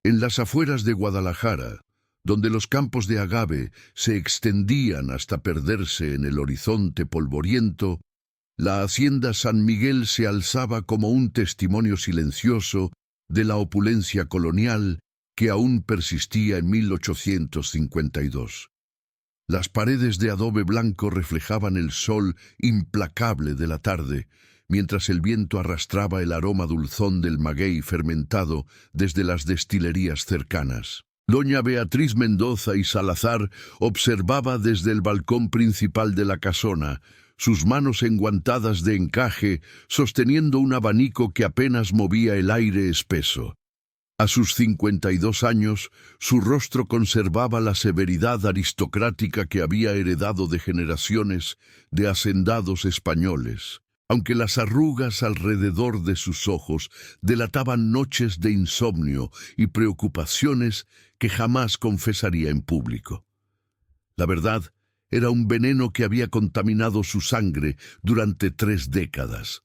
En las afueras de Guadalajara, donde los campos de agave se extendían hasta perderse en el horizonte polvoriento, la hacienda San Miguel se alzaba como un testimonio silencioso de la opulencia colonial que aún persistía en 1852. Las paredes de adobe blanco reflejaban el sol implacable de la tarde, mientras el viento arrastraba el aroma dulzón del maguey fermentado desde las destilerías cercanas. Doña Beatriz Mendoza y Salazar observaba desde el balcón principal de la casona, sus manos enguantadas de encaje, sosteniendo un abanico que apenas movía el aire espeso. A sus 52 años, su rostro conservaba la severidad aristocrática que había heredado de generaciones de hacendados españoles, aunque las arrugas alrededor de sus ojos delataban noches de insomnio y preocupaciones que jamás confesaría en público. La verdad, era un veneno que había contaminado su sangre durante 3 décadas.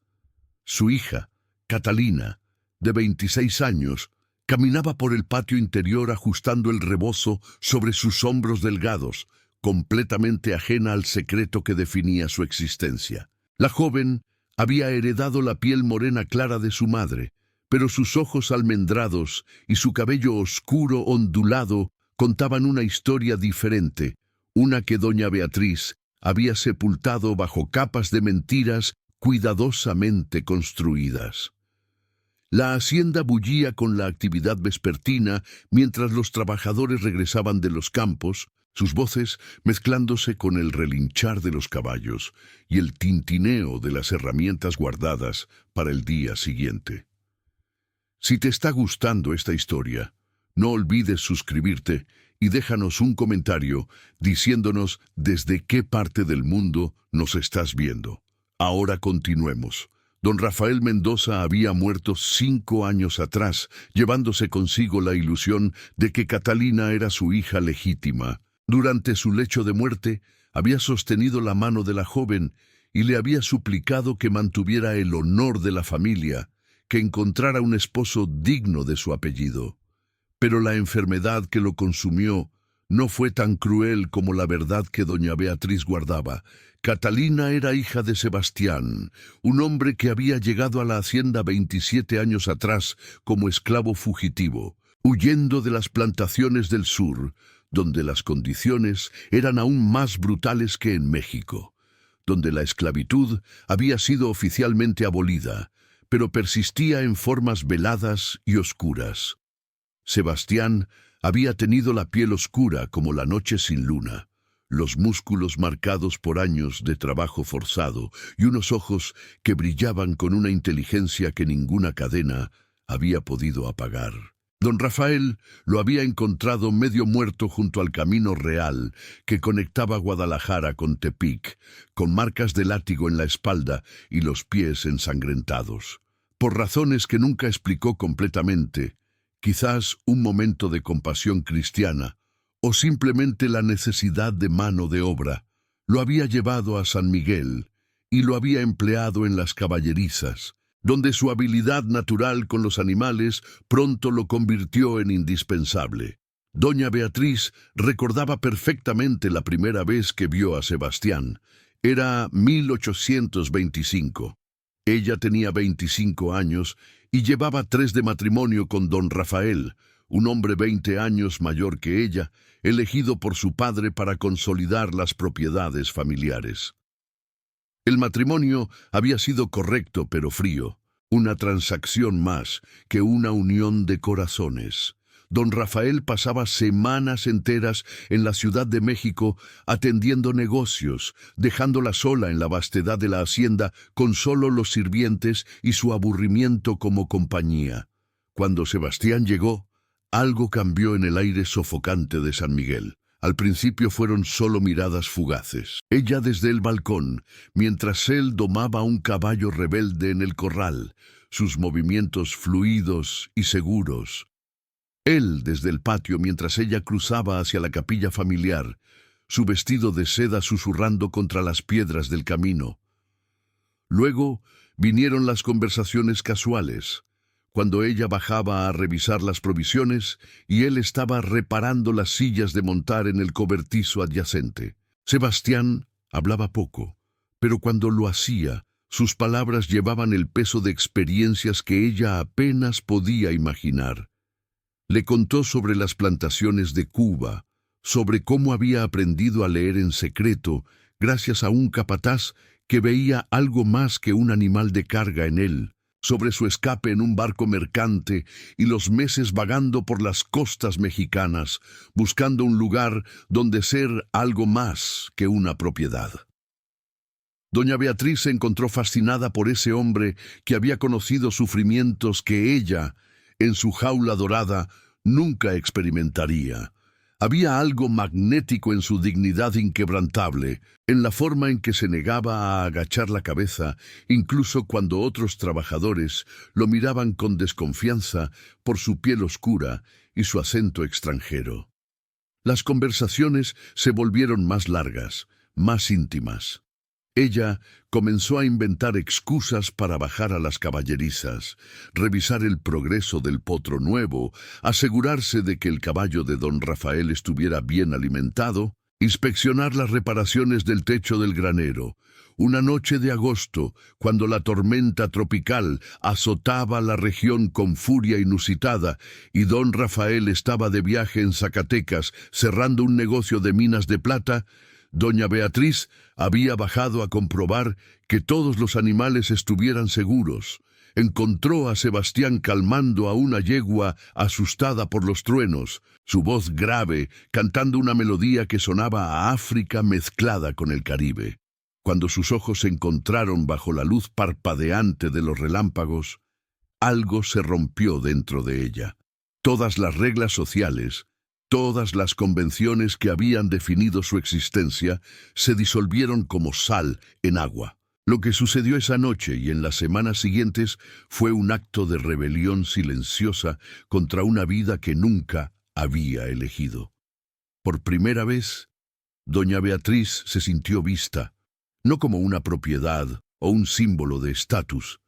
Su hija, Catalina, de 26 años, caminaba por el patio interior ajustando el rebozo sobre sus hombros delgados, completamente ajena al secreto que definía su existencia. La joven había heredado la piel morena clara de su madre, pero sus ojos almendrados y su cabello oscuro ondulado contaban una historia diferente, una que doña Beatriz había sepultado bajo capas de mentiras cuidadosamente construidas. La hacienda bullía con la actividad vespertina mientras los trabajadores regresaban de los campos, sus voces mezclándose con el relinchar de los caballos y el tintineo de las herramientas guardadas para el día siguiente. Si te está gustando esta historia, no olvides suscribirte y déjanos un comentario diciéndonos desde qué parte del mundo nos estás viendo. Ahora continuemos. Don Rafael Mendoza había muerto 5 años atrás, llevándose consigo la ilusión de que Catalina era su hija legítima. Durante su lecho de muerte, había sostenido la mano de la joven y le había suplicado que mantuviera el honor de la familia, que encontrara un esposo digno de su apellido. Pero la enfermedad que lo consumió no fue tan cruel como la verdad que doña Beatriz guardaba. Catalina era hija de Sebastián, un hombre que había llegado a la hacienda 27 años atrás como esclavo fugitivo, huyendo de las plantaciones del sur, donde las condiciones eran aún más brutales que en México, donde la esclavitud había sido oficialmente abolida, pero persistía en formas veladas y oscuras. Sebastián había tenido la piel oscura como la noche sin luna, los músculos marcados por años de trabajo forzado y unos ojos que brillaban con una inteligencia que ninguna cadena había podido apagar. Don Rafael lo había encontrado medio muerto junto al camino real que conectaba Guadalajara con Tepic, con marcas de látigo en la espalda y los pies ensangrentados. Por razones que nunca explicó completamente, quizás un momento de compasión cristiana, o simplemente la necesidad de mano de obra, lo había llevado a San Miguel y lo había empleado en las caballerizas, donde su habilidad natural con los animales pronto lo convirtió en indispensable. Doña Beatriz recordaba perfectamente la primera vez que vio a Sebastián. Era 1825. Ella tenía 25 años y llevaba 3 de matrimonio con don Rafael, un hombre 20 años mayor que ella, elegido por su padre para consolidar las propiedades familiares. El matrimonio había sido correcto pero frío, una transacción más que una unión de corazones. Don Rafael pasaba semanas enteras en la Ciudad de México atendiendo negocios, dejándola sola en la vastedad de la hacienda con solo los sirvientes y su aburrimiento como compañía. Cuando Sebastián llegó, algo cambió en el aire sofocante de San Miguel. Al principio fueron solo miradas fugaces. Ella desde el balcón, mientras él domaba un caballo rebelde en el corral, sus movimientos fluidos y seguros. Él desde el patio mientras ella cruzaba hacia la capilla familiar, su vestido de seda susurrando contra las piedras del camino. Luego vinieron las conversaciones casuales, cuando ella bajaba a revisar las provisiones y él estaba reparando las sillas de montar en el cobertizo adyacente. Sebastián hablaba poco, pero cuando lo hacía, sus palabras llevaban el peso de experiencias que ella apenas podía imaginar. Le contó sobre las plantaciones de Cuba, sobre cómo había aprendido a leer en secreto gracias a un capataz que veía algo más que un animal de carga en él, sobre su escape en un barco mercante y los meses vagando por las costas mexicanas, buscando un lugar donde ser algo más que una propiedad. Doña Beatriz se encontró fascinada por ese hombre que había conocido sufrimientos que ella, en su jaula dorada, nunca experimentaría. Había algo magnético en su dignidad inquebrantable, en la forma en que se negaba a agachar la cabeza, incluso cuando otros trabajadores lo miraban con desconfianza por su piel oscura y su acento extranjero. Las conversaciones se volvieron más largas, más íntimas. Ella comenzó a inventar excusas para bajar a las caballerizas, revisar el progreso del potro nuevo, asegurarse de que el caballo de don Rafael estuviera bien alimentado, inspeccionar las reparaciones del techo del granero. Una noche de agosto, cuando la tormenta tropical azotaba la región con furia inusitada y don Rafael estaba de viaje en Zacatecas cerrando un negocio de minas de plata, doña Beatriz había bajado a comprobar que todos los animales estuvieran seguros. Encontró a Sebastián calmando a una yegua asustada por los truenos, su voz grave cantando una melodía que sonaba a África mezclada con el Caribe. Cuando sus ojos se encontraron bajo la luz parpadeante de los relámpagos, algo se rompió dentro de ella. Todas las reglas sociales, todas las convenciones que habían definido su existencia se disolvieron como sal en agua. Lo que sucedió esa noche y en las semanas siguientes fue un acto de rebelión silenciosa contra una vida que nunca había elegido. Por primera vez, doña Beatriz se sintió vista, no como una propiedad o un símbolo de estatus,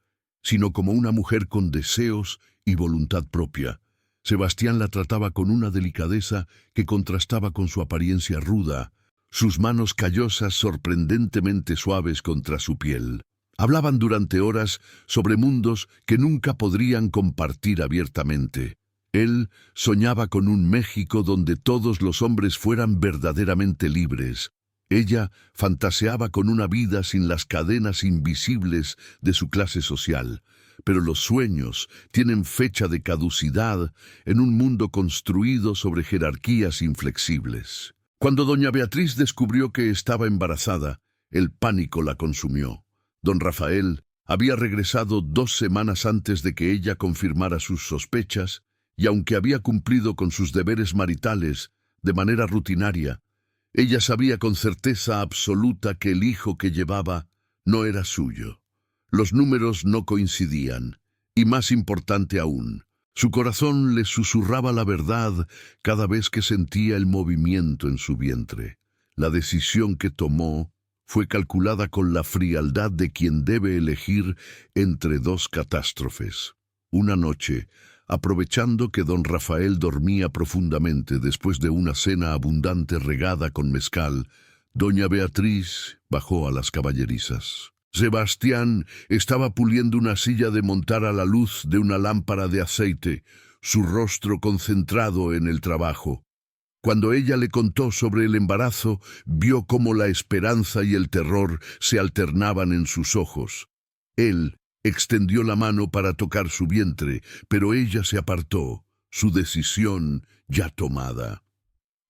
sino como una mujer con deseos y voluntad propia. Sebastián la trataba con una delicadeza que contrastaba con su apariencia ruda, sus manos callosas sorprendentemente suaves contra su piel. Hablaban durante horas sobre mundos que nunca podrían compartir abiertamente. Él soñaba con un México donde todos los hombres fueran verdaderamente libres. Ella fantaseaba con una vida sin las cadenas invisibles de su clase social. Pero los sueños tienen fecha de caducidad en un mundo construido sobre jerarquías inflexibles. Cuando doña Beatriz descubrió que estaba embarazada, el pánico la consumió. Don Rafael había regresado 2 semanas antes de que ella confirmara sus sospechas, y aunque había cumplido con sus deberes maritales de manera rutinaria, ella sabía con certeza absoluta que el hijo que llevaba no era suyo. Los números no coincidían, y más importante aún, su corazón le susurraba la verdad cada vez que sentía el movimiento en su vientre. La decisión que tomó fue calculada con la frialdad de quien debe elegir entre 2 catástrofes. Una noche, aprovechando que don Rafael dormía profundamente después de una cena abundante regada con mezcal, doña Beatriz bajó a las caballerizas. Sebastián estaba puliendo una silla de montar a la luz de una lámpara de aceite, su rostro concentrado en el trabajo. Cuando ella le contó sobre el embarazo, vio cómo la esperanza y el terror se alternaban en sus ojos. Él extendió la mano para tocar su vientre, pero ella se apartó, su decisión ya tomada.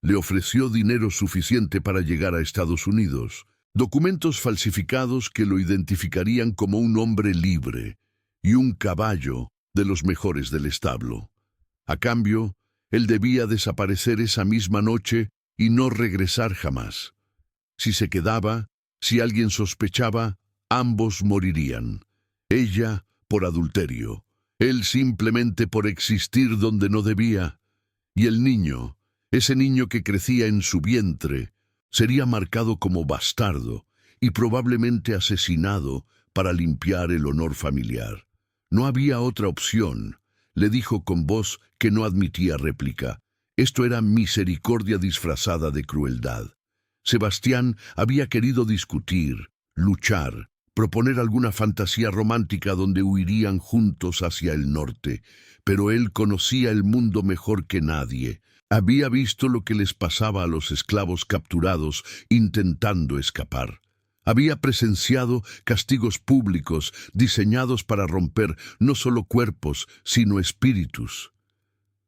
Le ofreció dinero suficiente para llegar a Estados Unidos, documentos falsificados que lo identificarían como un hombre libre y un caballo de los mejores del establo. A cambio, él debía desaparecer esa misma noche y no regresar jamás. Si se quedaba, si alguien sospechaba, ambos morirían. Ella por adulterio, él simplemente por existir donde no debía. Y el niño, ese niño que crecía en su vientre, sería marcado como bastardo y probablemente asesinado para limpiar el honor familiar. No había otra opción. le dijo con voz que no admitía réplica. Esto era misericordia disfrazada de crueldad. Sebastián había querido discutir, luchar, proponer alguna fantasía romántica donde huirían juntos hacia el norte, pero él conocía el mundo mejor que nadie. Había visto lo que les pasaba a los esclavos capturados intentando escapar. Había presenciado castigos públicos diseñados para romper no solo cuerpos, sino espíritus.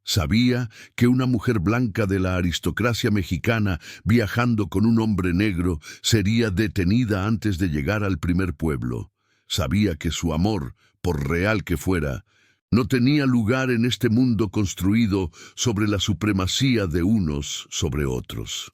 Sabía que una mujer blanca de la aristocracia mexicana viajando con un hombre negro sería detenida antes de llegar al primer pueblo. Sabía que su amor, por real que fuera, no tenía lugar en este mundo construido sobre la supremacía de unos sobre otros.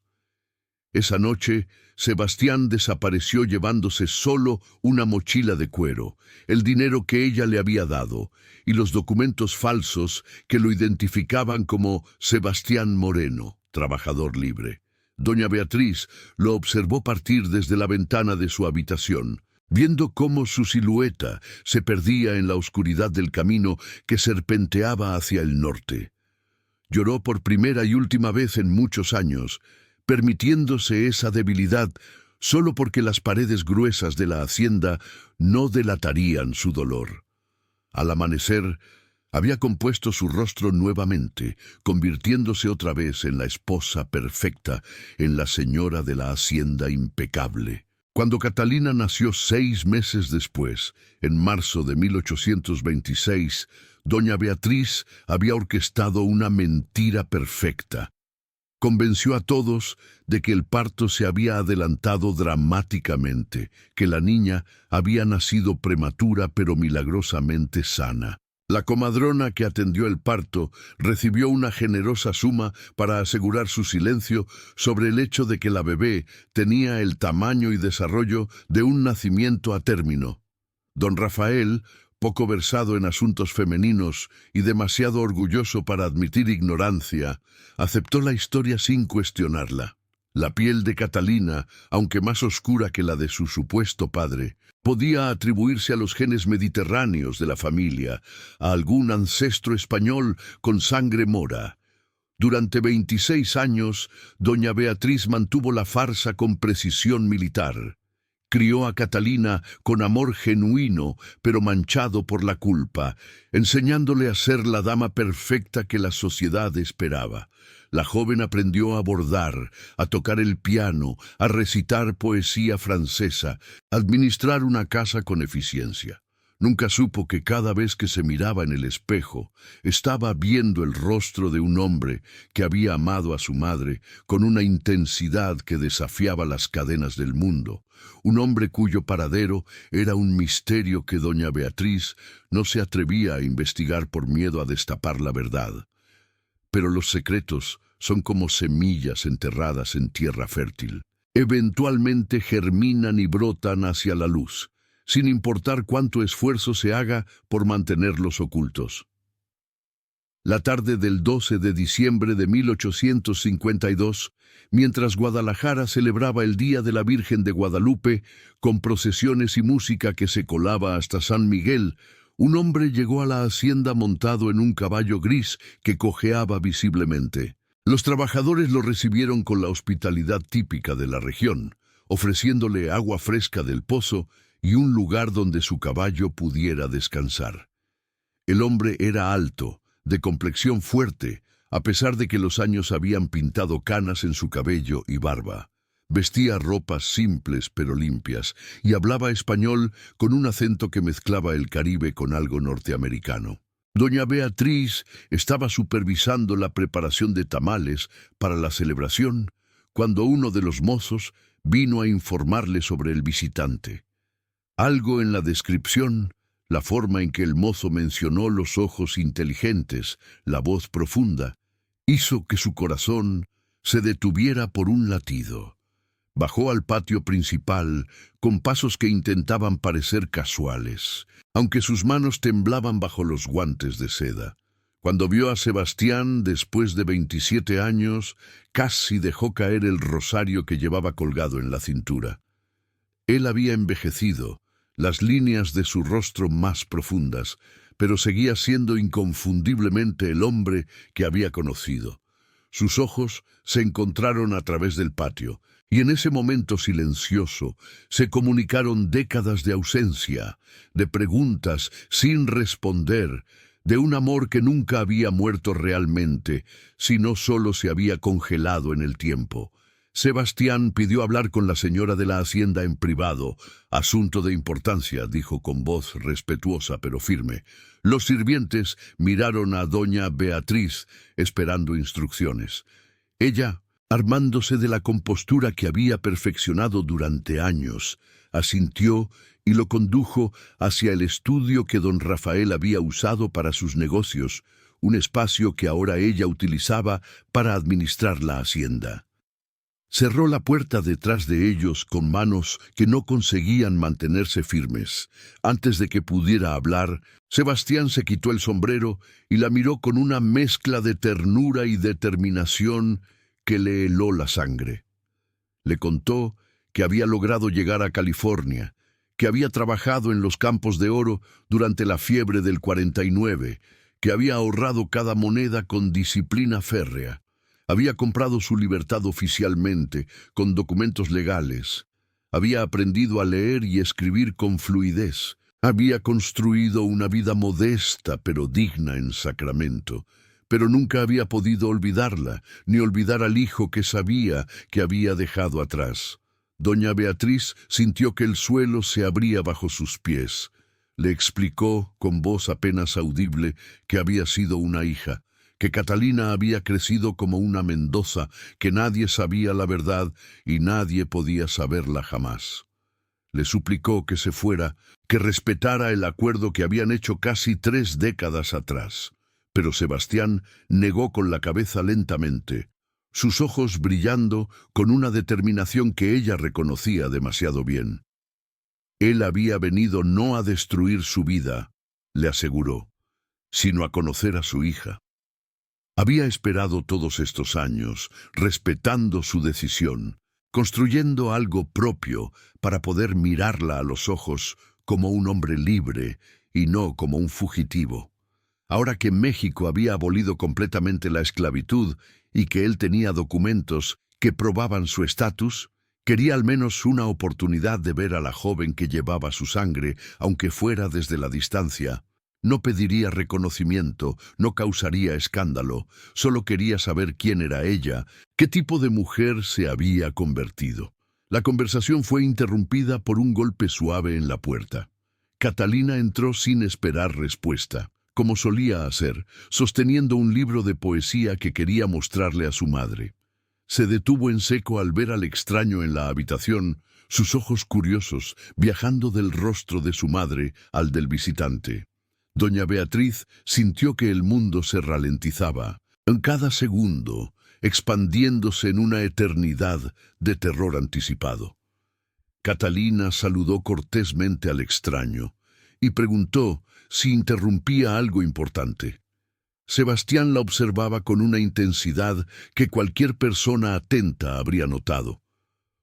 Esa noche, Sebastián desapareció llevándose solo una mochila de cuero, el dinero que ella le había dado, y los documentos falsos que lo identificaban como Sebastián Moreno, trabajador libre. Doña Beatriz lo observó partir desde la ventana de su habitación, viendo cómo su silueta se perdía en la oscuridad del camino que serpenteaba hacia el norte. Lloró por primera y última vez en muchos años, permitiéndose esa debilidad solo porque las paredes gruesas de la hacienda no delatarían su dolor. Al amanecer, había compuesto su rostro nuevamente, convirtiéndose otra vez en la esposa perfecta, en la señora de la hacienda impecable. Cuando Catalina nació 6 meses después, en marzo de 1826, doña Beatriz había orquestado una mentira perfecta. Convenció a todos de que el parto se había adelantado dramáticamente, que la niña había nacido prematura pero milagrosamente sana. La comadrona que atendió el parto recibió una generosa suma para asegurar su silencio sobre el hecho de que la bebé tenía el tamaño y desarrollo de un nacimiento a término. Don Rafael, poco versado en asuntos femeninos y demasiado orgulloso para admitir ignorancia, aceptó la historia sin cuestionarla. La piel de Catalina, aunque más oscura que la de su supuesto padre, podía atribuirse a los genes mediterráneos de la familia, a algún ancestro español con sangre mora. Durante 26 años, doña Beatriz mantuvo la farsa con precisión militar. Crió a Catalina con amor genuino, pero manchado por la culpa, enseñándole a ser la dama perfecta que la sociedad esperaba. La joven aprendió a bordar, a tocar el piano, a recitar poesía francesa, a administrar una casa con eficiencia. Nunca supo que cada vez que se miraba en el espejo, estaba viendo el rostro de un hombre que había amado a su madre con una intensidad que desafiaba las cadenas del mundo. Un hombre cuyo paradero era un misterio que doña Beatriz no se atrevía a investigar por miedo a destapar la verdad. Pero los secretos son como semillas enterradas en tierra fértil. Eventualmente germinan y brotan hacia la luz, sin importar cuánto esfuerzo se haga por mantenerlos ocultos. La tarde del 12 de diciembre de 1852, mientras Guadalajara celebraba el Día de la Virgen de Guadalupe, con procesiones y música que se colaba hasta San Miguel, un hombre llegó a la hacienda montado en un caballo gris que cojeaba visiblemente. Los trabajadores lo recibieron con la hospitalidad típica de la región, ofreciéndole agua fresca del pozo y un lugar donde su caballo pudiera descansar. El hombre era alto, de complexión fuerte, a pesar de que los años habían pintado canas en su cabello y barba. Vestía ropas simples pero limpias y hablaba español con un acento que mezclaba el Caribe con algo norteamericano. Doña Beatriz estaba supervisando la preparación de tamales para la celebración cuando uno de los mozos vino a informarle sobre el visitante. Algo en la descripción, la forma en que el mozo mencionó los ojos inteligentes, la voz profunda, hizo que su corazón se detuviera por un latido. Bajó al patio principal con pasos que intentaban parecer casuales, aunque sus manos temblaban bajo los guantes de seda. Cuando vio a Sebastián, después de 27 años, casi dejó caer el rosario que llevaba colgado en la cintura. Él había envejecido, las líneas de su rostro más profundas, pero seguía siendo inconfundiblemente el hombre que había conocido. Sus ojos se encontraron a través del patio, y en ese momento silencioso se comunicaron décadas de ausencia, de preguntas sin responder, de un amor que nunca había muerto realmente, sino solo se había congelado en el tiempo. Sebastián pidió hablar con la señora de la hacienda en privado. «Asunto de importancia», dijo con voz respetuosa pero firme. Los sirvientes miraron a doña Beatriz, esperando instrucciones. Ella, armándose de la compostura que había perfeccionado durante años, asintió y lo condujo hacia el estudio que don Rafael había usado para sus negocios, un espacio que ahora ella utilizaba para administrar la hacienda. Cerró la puerta detrás de ellos con manos que no conseguían mantenerse firmes. Antes de que pudiera hablar, Sebastián se quitó el sombrero y la miró con una mezcla de ternura y determinación que le heló la sangre. Le contó que había logrado llegar a California, que había trabajado en los campos de oro durante la fiebre del 49, que había ahorrado cada moneda con disciplina férrea. Había comprado su libertad oficialmente, con documentos legales. Había aprendido a leer y escribir con fluidez. Había construido una vida modesta pero digna en Sacramento. Pero nunca había podido olvidarla, ni olvidar al hijo que sabía que había dejado atrás. Doña Beatriz sintió que el suelo se abría bajo sus pies. Le explicó, con voz apenas audible, que había sido una hija, que Catalina había crecido como una Mendoza, que nadie sabía la verdad y nadie podía saberla jamás. Le suplicó que se fuera, que respetara el acuerdo que habían hecho casi 3 décadas atrás. Pero Sebastián negó con la cabeza lentamente, sus ojos brillando con una determinación que ella reconocía demasiado bien. Él había venido no a destruir su vida, le aseguró, sino a conocer a su hija. Había esperado todos estos años, respetando su decisión, construyendo algo propio para poder mirarla a los ojos como un hombre libre y no como un fugitivo. Ahora que México había abolido completamente la esclavitud y que él tenía documentos que probaban su estatus, quería al menos una oportunidad de ver a la joven que llevaba su sangre, aunque fuera desde la distancia. No pediría reconocimiento, no causaría escándalo, solo quería saber quién era ella, qué tipo de mujer se había convertido. La conversación fue interrumpida por un golpe suave en la puerta. Catalina entró sin esperar respuesta, como solía hacer, sosteniendo un libro de poesía que quería mostrarle a su madre. Se detuvo en seco al ver al extraño en la habitación, sus ojos curiosos viajando del rostro de su madre al del visitante. Doña Beatriz sintió que el mundo se ralentizaba, en cada segundo, expandiéndose en una eternidad de terror anticipado. Catalina saludó cortésmente al extraño y preguntó si interrumpía algo importante. Sebastián la observaba con una intensidad que cualquier persona atenta habría notado.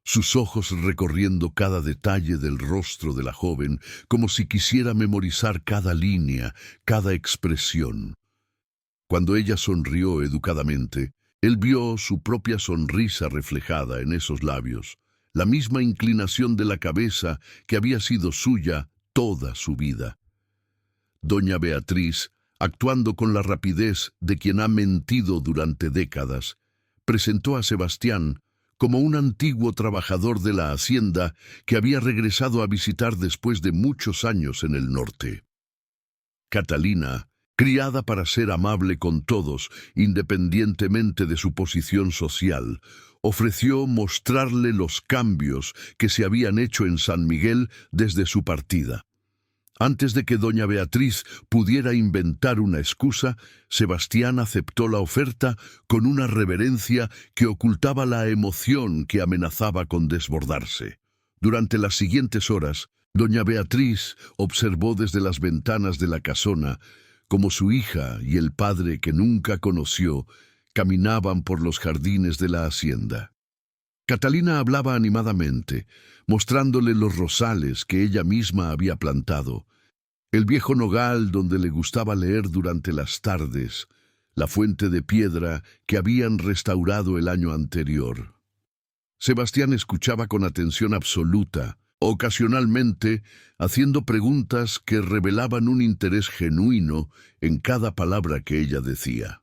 Sus ojos recorriendo cada detalle del rostro de la joven, como si quisiera memorizar cada línea, cada expresión. Cuando ella sonrió educadamente, él vio su propia sonrisa reflejada en esos labios, la misma inclinación de la cabeza que había sido suya toda su vida. Doña Beatriz, actuando con la rapidez de quien ha mentido durante décadas, presentó a Sebastián como un antiguo trabajador de la hacienda que había regresado a visitar después de muchos años en el norte. Catalina, criada para ser amable con todos, independientemente de su posición social, ofreció mostrarle los cambios que se habían hecho en San Miguel desde su partida. Antes de que doña Beatriz pudiera inventar una excusa, Sebastián aceptó la oferta con una reverencia que ocultaba la emoción que amenazaba con desbordarse. Durante las siguientes horas, doña Beatriz observó desde las ventanas de la casona cómo su hija y el padre que nunca conoció caminaban por los jardines de la hacienda. Catalina hablaba animadamente, mostrándole los rosales que ella misma había plantado. el viejo nogal donde le gustaba leer durante las tardes, la fuente de piedra que habían restaurado el año anterior. Sebastián escuchaba con atención absoluta, ocasionalmente haciendo preguntas que revelaban un interés genuino en cada palabra que ella decía.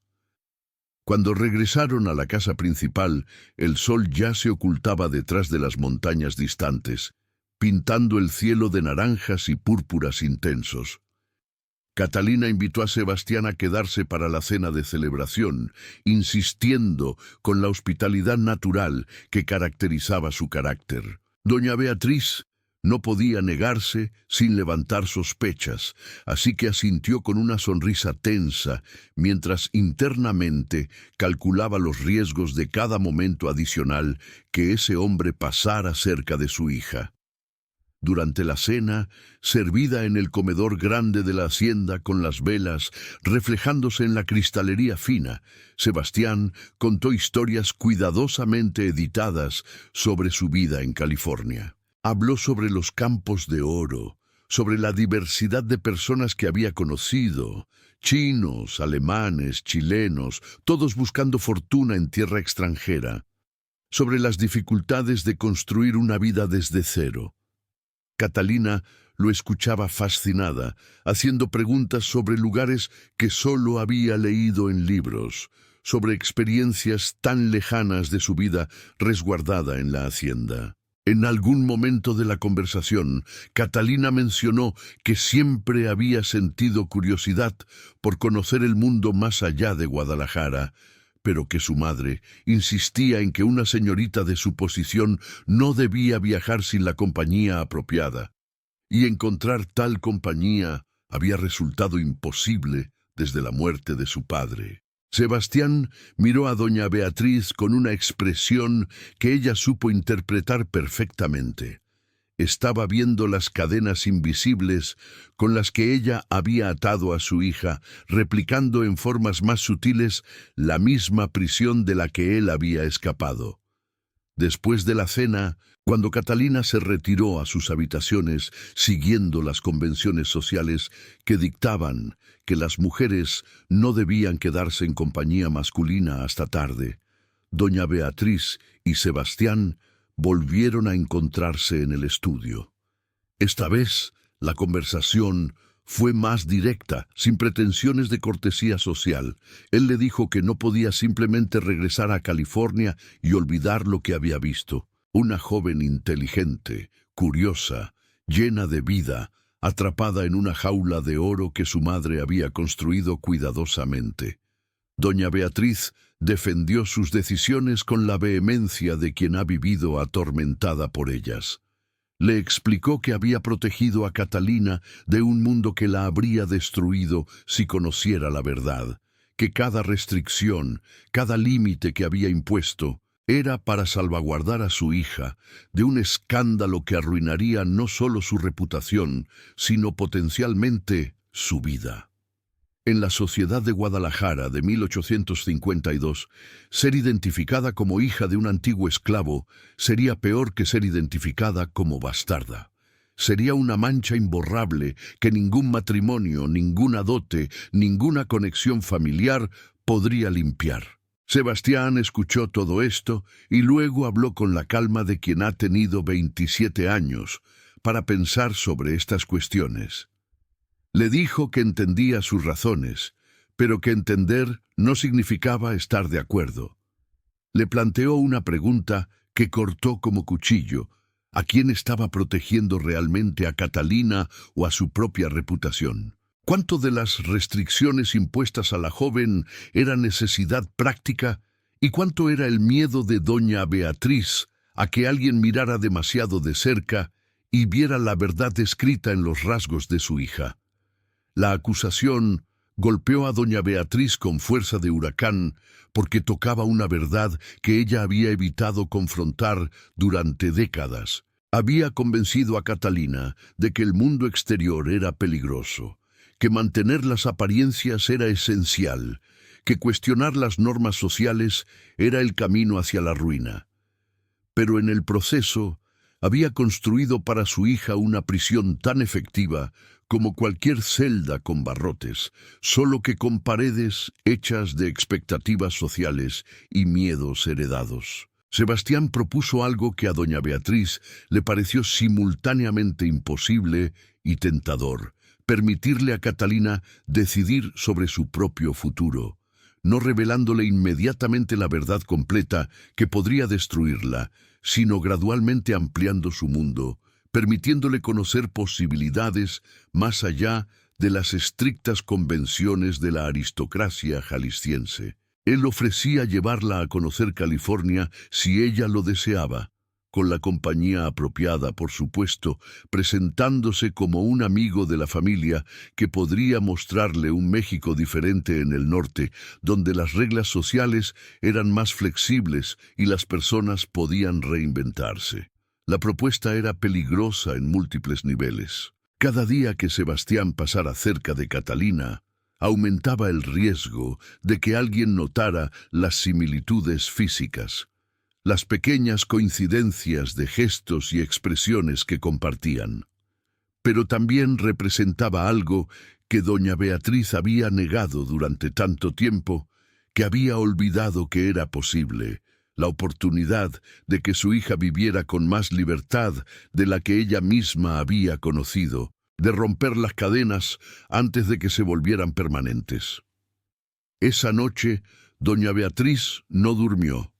Cuando regresaron a la casa principal, el sol ya se ocultaba detrás de las montañas distantes, pintando el cielo de naranjas y púrpuras intensos. Catalina invitó a Sebastián a quedarse para la cena de celebración, insistiendo con la hospitalidad natural que caracterizaba su carácter. Doña Beatriz no podía negarse sin levantar sospechas, así que asintió con una sonrisa tensa, mientras internamente calculaba los riesgos de cada momento adicional que ese hombre pasara cerca de su hija. Durante la cena, servida en el comedor grande de la hacienda con las velas reflejándose en la cristalería fina, Sebastián contó historias cuidadosamente editadas sobre su vida en California. Habló sobre los campos de oro, sobre la diversidad de personas que había conocido, chinos, alemanes, chilenos, todos buscando fortuna en tierra extranjera, sobre las dificultades de construir una vida desde cero. Catalina lo escuchaba fascinada, haciendo preguntas sobre lugares que solo había leído en libros, sobre experiencias tan lejanas de su vida resguardada en la hacienda. En algún momento de la conversación, Catalina mencionó que siempre había sentido curiosidad por conocer el mundo más allá de Guadalajara, pero que su madre insistía en que una señorita de su posición no debía viajar sin la compañía apropiada, y encontrar tal compañía había resultado imposible desde la muerte de su padre. Sebastián miró a doña Beatriz con una expresión que ella supo interpretar perfectamente. Estaba viendo las cadenas invisibles con las que ella había atado a su hija, replicando en formas más sutiles la misma prisión de la que él había escapado. Después de la cena, cuando Catalina se retiró a sus habitaciones siguiendo las convenciones sociales que dictaban que las mujeres no debían quedarse en compañía masculina hasta tarde, doña Beatriz y Sebastián volvieron a encontrarse en el estudio. Esta vez, la conversación fue más directa, sin pretensiones de cortesía social. Él le dijo que no podía simplemente regresar a California y olvidar lo que había visto. Una joven inteligente, curiosa, llena de vida, atrapada en una jaula de oro que su madre había construido cuidadosamente. Doña Beatriz defendió sus decisiones con la vehemencia de quien ha vivido atormentada por ellas. Le explicó que había protegido a Catalina de un mundo que la habría destruido si conociera la verdad, que cada restricción, cada límite que había impuesto, era para salvaguardar a su hija de un escándalo que arruinaría no solo su reputación, sino potencialmente su vida. En la sociedad de Guadalajara de 1852, ser identificada como hija de un antiguo esclavo sería peor que ser identificada como bastarda. Sería una mancha imborrable que ningún matrimonio, ninguna dote, ninguna conexión familiar podría limpiar. Sebastián escuchó todo esto y luego habló con la calma de quien ha tenido 27 años para pensar sobre estas cuestiones. Le dijo que entendía sus razones, pero que entender no significaba estar de acuerdo. Le planteó una pregunta que cortó como cuchillo: ¿a quién estaba protegiendo realmente, a Catalina o a su propia reputación? ¿Cuánto de las restricciones impuestas a la joven era necesidad práctica y cuánto era el miedo de doña Beatriz a que alguien mirara demasiado de cerca y viera la verdad escrita en los rasgos de su hija? La acusación golpeó a doña Beatriz con fuerza de huracán porque tocaba una verdad que ella había evitado confrontar durante décadas. Había convencido a Catalina de que el mundo exterior era peligroso, que mantener las apariencias era esencial, que cuestionar las normas sociales era el camino hacia la ruina. Pero en el proceso había construido para su hija una prisión tan efectiva como cualquier celda con barrotes, solo que con paredes hechas de expectativas sociales y miedos heredados. Sebastián propuso algo que a doña Beatriz le pareció simultáneamente imposible y tentador: permitirle a Catalina decidir sobre su propio futuro, no revelándole inmediatamente la verdad completa que podría destruirla, sino gradualmente ampliando su mundo, permitiéndole conocer posibilidades más allá de las estrictas convenciones de la aristocracia jalisciense. Él ofrecía llevarla a conocer California si ella lo deseaba, con la compañía apropiada, por supuesto, presentándose como un amigo de la familia que podría mostrarle un México diferente en el norte, donde las reglas sociales eran más flexibles y las personas podían reinventarse. La propuesta era peligrosa en múltiples niveles. Cada día que Sebastián pasara cerca de Catalina, aumentaba el riesgo de que alguien notara las similitudes físicas, las pequeñas coincidencias de gestos y expresiones que compartían. Pero también representaba algo que doña Beatriz había negado durante tanto tiempo, que había olvidado que era posible: la oportunidad de que su hija viviera con más libertad de la que ella misma había conocido, de romper las cadenas antes de que se volvieran permanentes. Esa noche, doña Beatriz no durmió.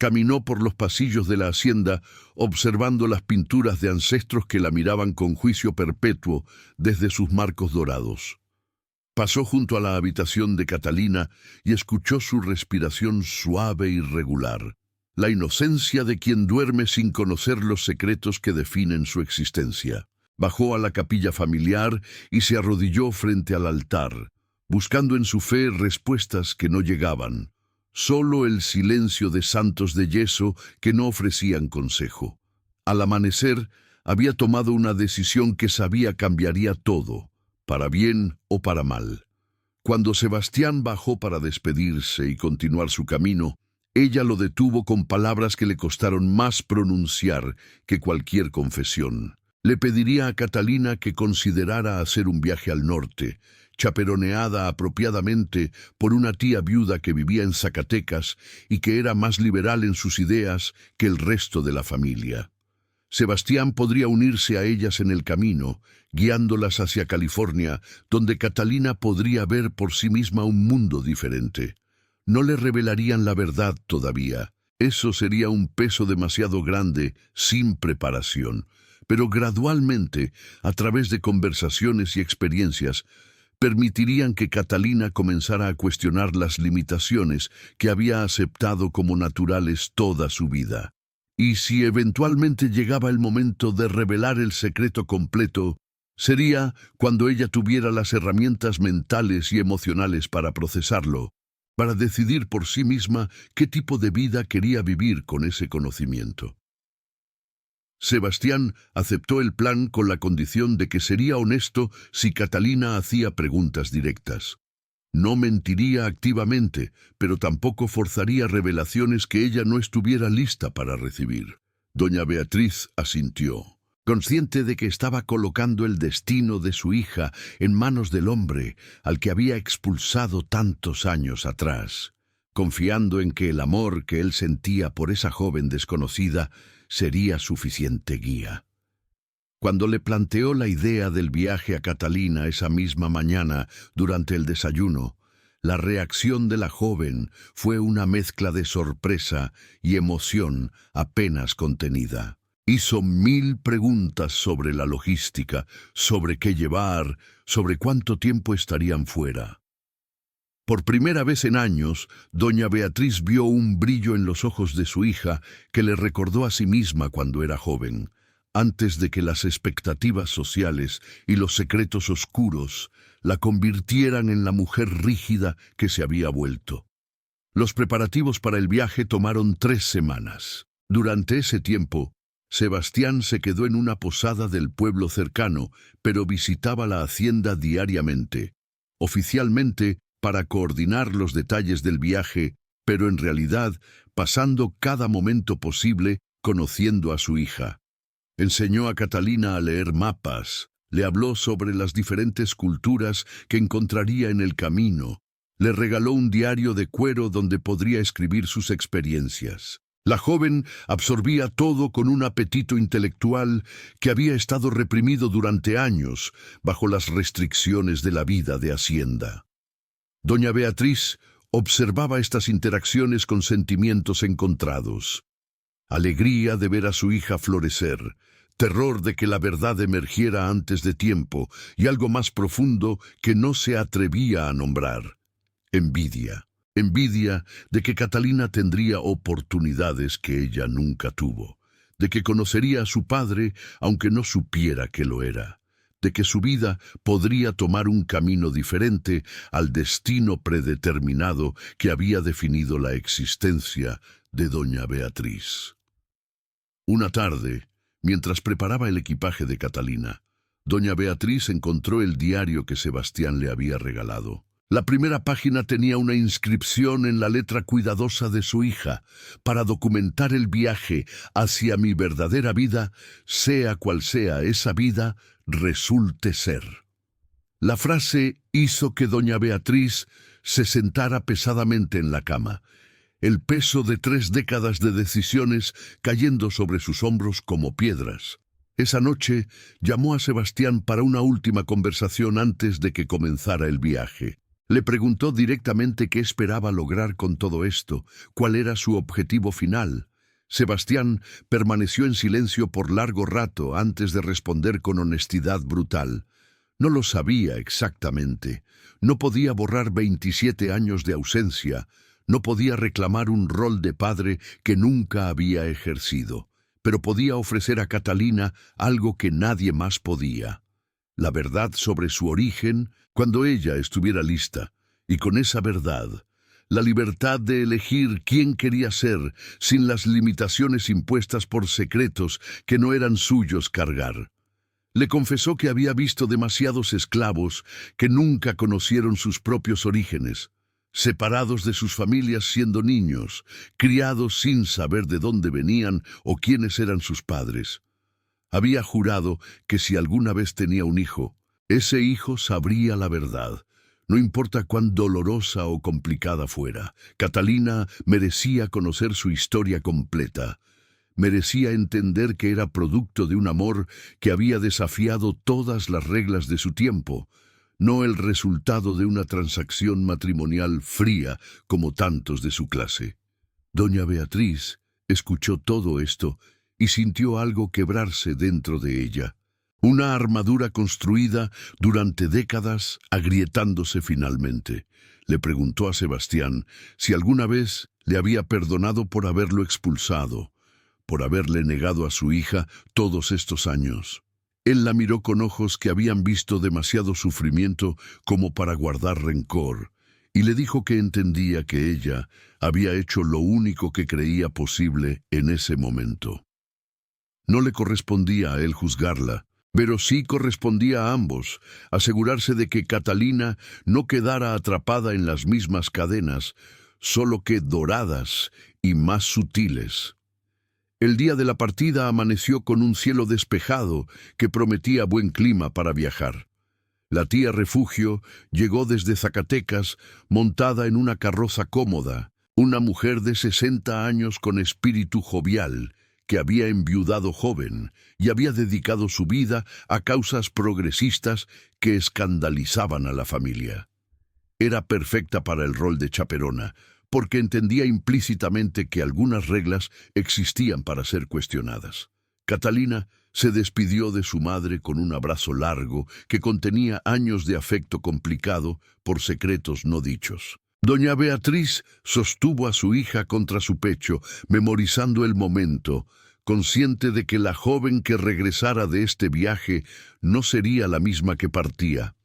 Caminó por los pasillos de la hacienda, observando las pinturas de ancestros que la miraban con juicio perpetuo desde sus marcos dorados. Pasó junto a la habitación de Catalina y escuchó su respiración suave y regular, la inocencia de quien duerme sin conocer los secretos que definen su existencia. Bajó a la capilla familiar y se arrodilló frente al altar, buscando en su fe respuestas que no llegaban, solo el silencio de santos de yeso que no ofrecían consejo. Al amanecer, había tomado una decisión que sabía cambiaría todo, para bien o para mal. Cuando Sebastián bajó para despedirse y continuar su camino, ella lo detuvo con palabras que le costaron más pronunciar que cualquier confesión. Le pediría a Catalina que considerara hacer un viaje al norte, chaperoneada apropiadamente por una tía viuda que vivía en Zacatecas y que era más liberal en sus ideas que el resto de la familia. Sebastián podría unirse a ellas en el camino, guiándolas hacia California, donde Catalina podría ver por sí misma un mundo diferente. No le revelarían la verdad todavía. Eso sería un peso demasiado grande, sin preparación. Pero gradualmente, a través de conversaciones y experiencias, permitirían que Catalina comenzara a cuestionar las limitaciones que había aceptado como naturales toda su vida. Y si eventualmente llegaba el momento de revelar el secreto completo, sería cuando ella tuviera las herramientas mentales y emocionales para procesarlo, para decidir por sí misma qué tipo de vida quería vivir con ese conocimiento. Sebastián aceptó el plan con la condición de que sería honesto si Catalina hacía preguntas directas. No mentiría activamente, pero tampoco forzaría revelaciones que ella no estuviera lista para recibir. Doña Beatriz asintió, consciente de que estaba colocando el destino de su hija en manos del hombre al que había expulsado tantos años atrás, confiando en que el amor que él sentía por esa joven desconocida sería suficiente guía. Cuando le planteó la idea del viaje a Catalina esa misma mañana durante el desayuno, la reacción de la joven fue una mezcla de sorpresa y emoción apenas contenida. Hizo 1000 preguntas sobre la logística, sobre qué llevar, sobre cuánto tiempo estarían fuera. Por primera vez en años, doña Beatriz vio un brillo en los ojos de su hija que le recordó a sí misma cuando era joven, antes de que las expectativas sociales y los secretos oscuros la convirtieran en la mujer rígida que se había vuelto. Los preparativos para el viaje tomaron 3 semanas. Durante ese tiempo, Sebastián se quedó en una posada del pueblo cercano, pero visitaba la hacienda diariamente, oficialmente para coordinar los detalles del viaje, pero en realidad pasando cada momento posible conociendo a su hija. Enseñó a Catalina a leer mapas, Le habló sobre las diferentes culturas que encontraría en el camino. Le regaló un diario de cuero donde podría escribir sus experiencias. La joven absorbía todo con un apetito intelectual que había estado reprimido durante años bajo las restricciones de la vida de hacienda. Doña Beatriz observaba estas interacciones con sentimientos encontrados. Alegría de ver a su hija florecer, terror de que la verdad emergiera antes de tiempo y algo más profundo que no se atrevía a nombrar: envidia. Envidia de que Catalina tendría oportunidades que ella nunca tuvo, de que conocería a su padre aunque no supiera que lo era, de que su vida podría tomar un camino diferente al destino predeterminado que había definido la existencia de doña Beatriz. Una tarde, mientras preparaba el equipaje de Catalina, doña Beatriz encontró el diario que Sebastián le había regalado. La primera página tenía una inscripción en la letra cuidadosa de su hija: para documentar el viaje hacia mi verdadera vida, sea cual sea esa vida, resulte ser. La frase hizo que doña Beatriz se sentara pesadamente en la cama, el peso de 3 décadas de decisiones cayendo sobre sus hombros como piedras. Esa noche llamó a Sebastián para una última conversación antes de que comenzara el viaje. Le preguntó directamente qué esperaba lograr con todo esto, cuál era su objetivo final. Sebastián permaneció en silencio por largo rato antes de responder con honestidad brutal. No lo sabía exactamente. No podía borrar 27 años de ausencia. No podía reclamar un rol de padre que nunca había ejercido. Pero podía ofrecer a Catalina algo que nadie más podía: la verdad sobre su origen cuando ella estuviera lista, y con esa verdad, la libertad de elegir quién quería ser sin las limitaciones impuestas por secretos que no eran suyos cargar. Le confesó que había visto demasiados esclavos que nunca conocieron sus propios orígenes, separados de sus familias siendo niños, criados sin saber de dónde venían o quiénes eran sus padres. Había jurado que si alguna vez tenía un hijo, ese hijo sabría la verdad, no importa cuán dolorosa o complicada fuera. Catalina merecía conocer su historia completa. Merecía entender que era producto de un amor que había desafiado todas las reglas de su tiempo, no el resultado de una transacción matrimonial fría como tantos de su clase. Doña Beatriz escuchó todo esto y sintió algo quebrarse dentro de ella. Una armadura construida durante décadas agrietándose finalmente. Le preguntó a Sebastián si alguna vez le había perdonado por haberlo expulsado, por haberle negado a su hija todos estos años. Él la miró con ojos que habían visto demasiado sufrimiento como para guardar rencor, y le dijo que entendía que ella había hecho lo único que creía posible en ese momento. No le correspondía a él juzgarla, pero sí correspondía a ambos asegurarse de que Catalina no quedara atrapada en las mismas cadenas, solo que doradas y más sutiles. El día de la partida amaneció con un cielo despejado que prometía buen clima para viajar. La tía Refugio llegó desde Zacatecas montada en una carroza cómoda, una mujer de 60 años con espíritu jovial, que había enviudado joven y había dedicado su vida a causas progresistas que escandalizaban a la familia. Era perfecta para el rol de chaperona, porque entendía implícitamente que algunas reglas existían para ser cuestionadas. Catalina se despidió de su madre con un abrazo largo que contenía años de afecto complicado por secretos no dichos. Doña Beatriz sostuvo a su hija contra su pecho, memorizando el momento, consciente de que la joven que regresara de este viaje no sería la misma que partía.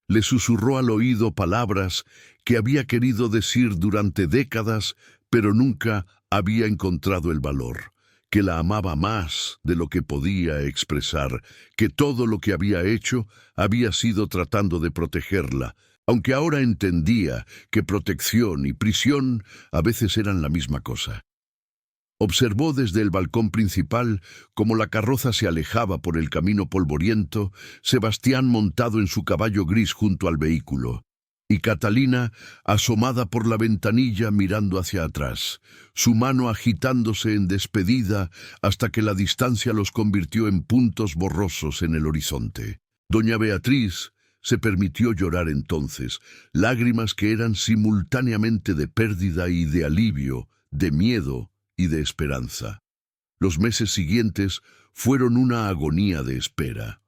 Le susurró al oído palabras que había querido decir durante décadas, pero nunca había encontrado el valor, que la amaba más de lo que podía expresar, que todo lo que había hecho había sido tratando de protegerla, aunque ahora entendía que protección y prisión a veces eran la misma cosa. Observó desde el balcón principal cómo la carroza se alejaba por el camino polvoriento, Sebastián montado en su caballo gris junto al vehículo, y Catalina asomada por la ventanilla mirando hacia atrás, su mano agitándose en despedida hasta que la distancia los convirtió en puntos borrosos en el horizonte. Doña Beatriz se permitió llorar entonces, lágrimas que eran simultáneamente de pérdida y de alivio, de miedo y de esperanza. Los meses siguientes fueron una agonía de espera.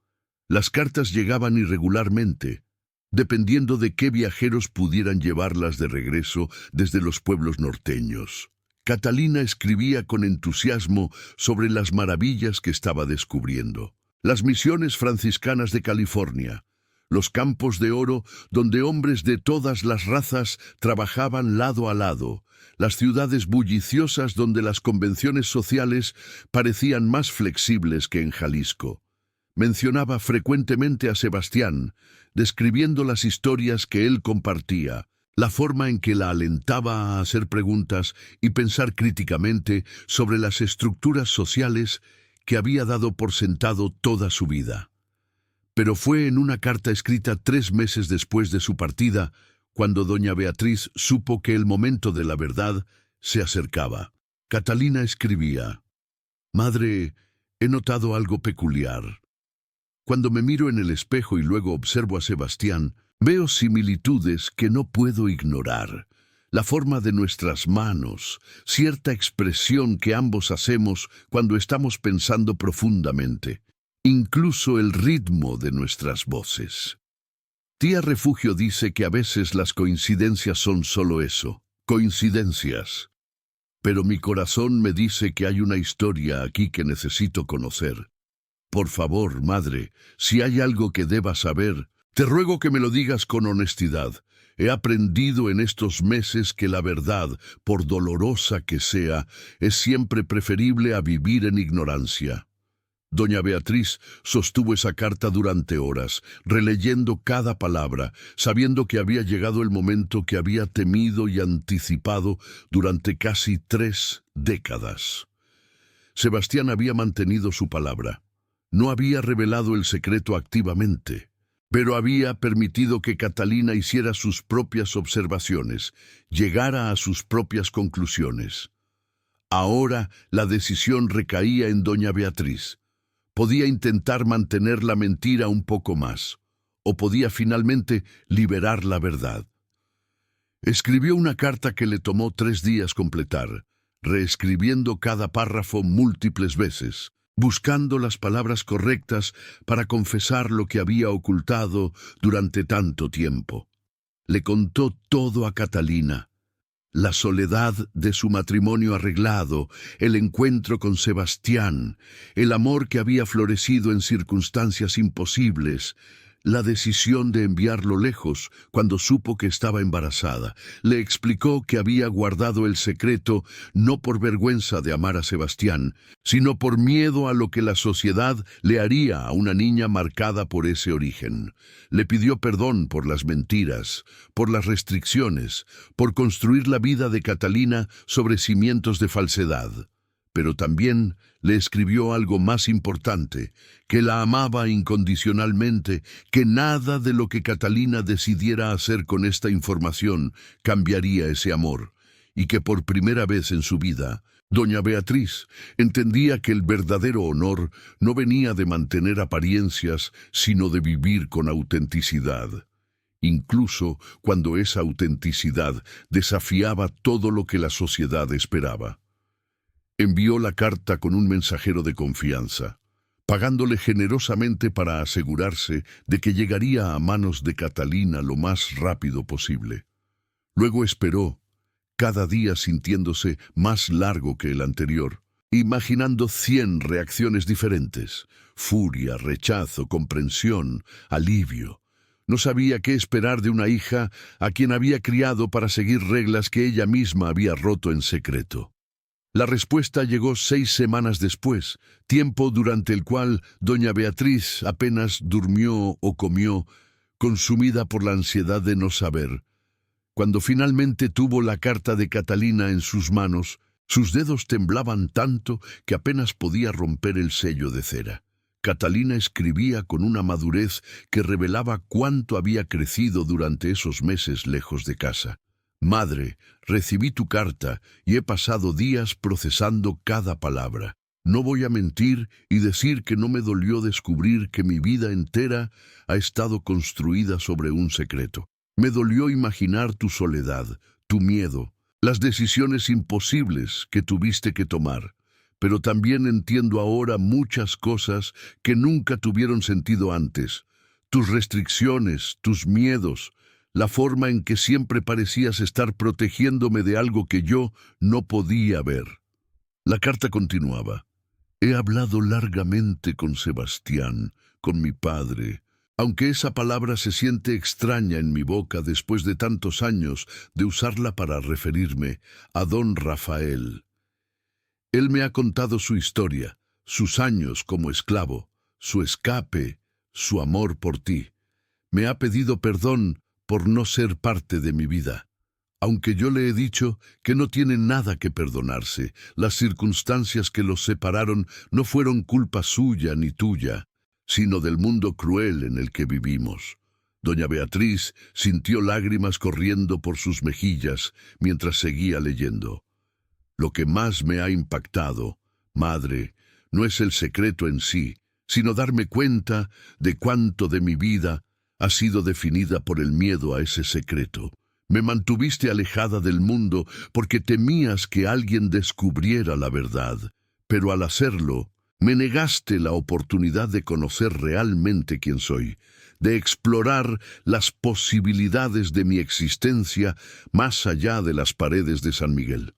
Las cartas llegaban irregularmente, dependiendo de qué viajeros pudieran llevarlas de regreso desde los pueblos norteños. Catalina escribía con entusiasmo sobre las maravillas que estaba descubriendo. Las misiones franciscanas de California, los campos de oro donde hombres de todas las razas trabajaban lado a lado, las ciudades bulliciosas donde las convenciones sociales parecían más flexibles que en Jalisco. Mencionaba frecuentemente a Sebastián, describiendo las historias que él compartía, la forma en que la alentaba a hacer preguntas y pensar críticamente sobre las estructuras sociales que había dado por sentado toda su vida. Pero fue en una carta escrita 3 meses después de su partida, cuando doña Beatriz supo que el momento de la verdad se acercaba. Catalina escribía: «Madre, he notado algo peculiar. Cuando me miro en el espejo y luego observo a Sebastián, veo similitudes que no puedo ignorar. La forma de nuestras manos, cierta expresión que ambos hacemos cuando estamos pensando profundamente, incluso el ritmo de nuestras voces». Tía Refugio dice que a veces las coincidencias son solo eso, coincidencias. Pero mi corazón me dice que hay una historia aquí que necesito conocer. Por favor, madre, si hay algo que deba saber, te ruego que me lo digas con honestidad. He aprendido en estos meses que la verdad, por dolorosa que sea, es siempre preferible a vivir en ignorancia. Doña Beatriz sostuvo esa carta durante horas, releyendo cada palabra, sabiendo que había llegado el momento que había temido y anticipado durante casi 3 décadas. Sebastián había mantenido su palabra. No había revelado el secreto activamente, pero había permitido que Catalina hiciera sus propias observaciones, llegara a sus propias conclusiones. Ahora la decisión recaía en doña Beatriz. Podía intentar mantener la mentira un poco más, o podía finalmente liberar la verdad. Escribió una carta que le tomó 3 días completar, reescribiendo cada párrafo múltiples veces, buscando las palabras correctas para confesar lo que había ocultado durante tanto tiempo. Le contó todo a Catalina: la soledad de su matrimonio arreglado, el encuentro con Sebastián, el amor que había florecido en circunstancias imposibles, la decisión de enviarlo lejos cuando supo que estaba embarazada. Le explicó que había guardado el secreto no por vergüenza de amar a Sebastián, sino por miedo a lo que la sociedad le haría a una niña marcada por ese origen. Le pidió perdón por las mentiras, por las restricciones, por construir la vida de Catalina sobre cimientos de falsedad. Pero también le escribió algo más importante, que la amaba incondicionalmente, que nada de lo que Catalina decidiera hacer con esta información cambiaría ese amor, y que por primera vez en su vida, doña Beatriz entendía que el verdadero honor no venía de mantener apariencias, sino de vivir con autenticidad, incluso cuando esa autenticidad desafiaba todo lo que la sociedad esperaba. Envió la carta con un mensajero de confianza, pagándole generosamente para asegurarse de que llegaría a manos de Catalina lo más rápido posible. Luego esperó, cada día sintiéndose más largo que el anterior, imaginando 100 reacciones diferentes: furia, rechazo, comprensión, alivio. No sabía qué esperar de una hija a quien había criado para seguir reglas que ella misma había roto en secreto. La respuesta llegó 6 semanas después, tiempo durante el cual doña Beatriz apenas durmió o comió, consumida por la ansiedad de no saber. Cuando finalmente tuvo la carta de Catalina en sus manos, Sus dedos temblaban tanto que apenas podía romper el sello de cera. Catalina escribía con una madurez que revelaba cuánto había crecido durante esos meses lejos de casa. Madre, recibí tu carta y he pasado días procesando cada palabra. No voy a mentir y decir que no me dolió descubrir que mi vida entera ha estado construida sobre un secreto. Me dolió imaginar tu soledad, tu miedo, las decisiones imposibles que tuviste que tomar. Pero también entiendo ahora muchas cosas que nunca tuvieron sentido antes. Tus restricciones, tus miedos, la forma en que siempre parecías estar protegiéndome de algo que yo no podía ver. La carta continuaba. He hablado largamente con Sebastián, con mi padre, aunque esa palabra se siente extraña en mi boca después de tantos años de usarla para referirme a don Rafael. Él me ha contado su historia, sus años como esclavo, su escape, su amor por ti. Me ha pedido perdón por no ser parte de mi vida. Aunque yo le he dicho que no tiene nada que perdonarse, las circunstancias que los separaron no fueron culpa suya ni tuya, sino del mundo cruel en el que vivimos. Doña Beatriz sintió lágrimas corriendo por sus mejillas mientras seguía leyendo. Lo que más me ha impactado, madre, no es el secreto en sí, sino darme cuenta de cuánto de mi vida ha sido definida por el miedo a ese secreto. Me mantuviste alejada del mundo porque temías que alguien descubriera la verdad, pero al hacerlo, me negaste la oportunidad de conocer realmente quién soy, de explorar las posibilidades de mi existencia más allá de las paredes de San Miguel.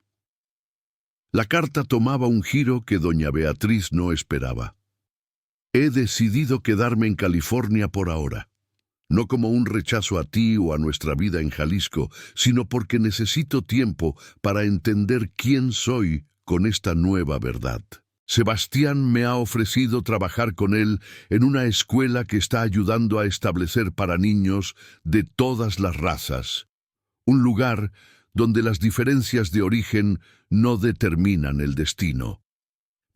La carta tomaba un giro que doña Beatriz no esperaba. He decidido quedarme en California por ahora. No como un rechazo a ti o a nuestra vida en Jalisco, sino porque necesito tiempo para entender quién soy con esta nueva verdad. Sebastián me ha ofrecido trabajar con él en una escuela que está ayudando a establecer para niños de todas las razas. Un lugar donde las diferencias de origen no determinan el destino.